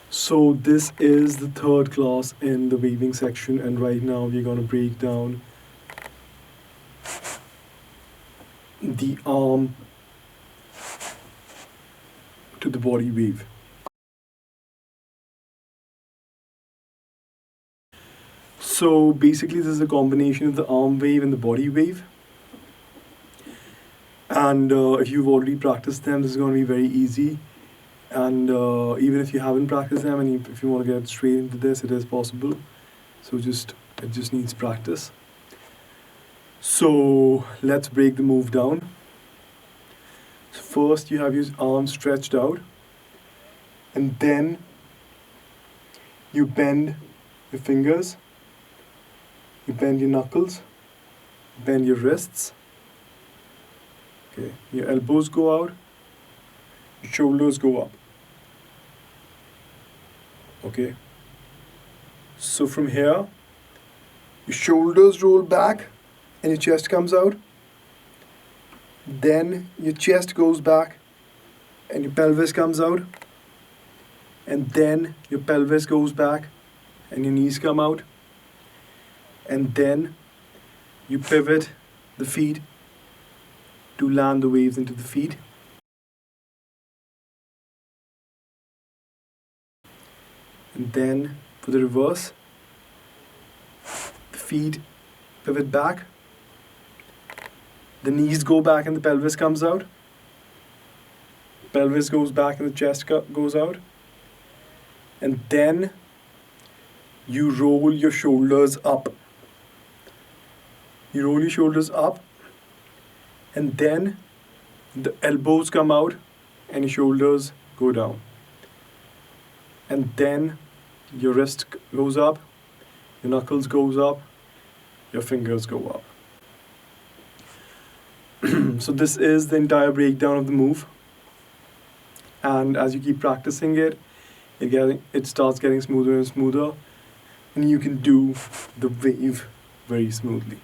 So this is the third class in the waving section, and right now we're going to break down the arm to the body wave. So basically this is a combination of the arm wave and the body wave. And if you've already practiced them, this is going to be very easy. And even if you haven't practiced them and if you want to get straight into this, it is possible. So it just needs practice. So let's break the move down. So first you have your arms stretched out, and then you bend your fingers, you bend your knuckles, bend your wrists. Okay, your elbows go out, your shoulders go up. Okay, so from here, your shoulders roll back and your chest comes out. Then your chest goes back and your pelvis comes out. And then your pelvis goes back and your knees come out. And then you pivot the feet to land the waves into the feet. And then for the reverse, the feet pivot back, the knees go back and the pelvis comes out, pelvis goes back and the chest goes out, and then you roll your shoulders up. You roll your shoulders up, and then the elbows come out and your shoulders go down. And then your wrist goes up, your knuckles goes up, your fingers go up. So this is the entire breakdown of the move. And as you keep practicing it, it starts getting smoother and smoother, and you can do the wave very smoothly.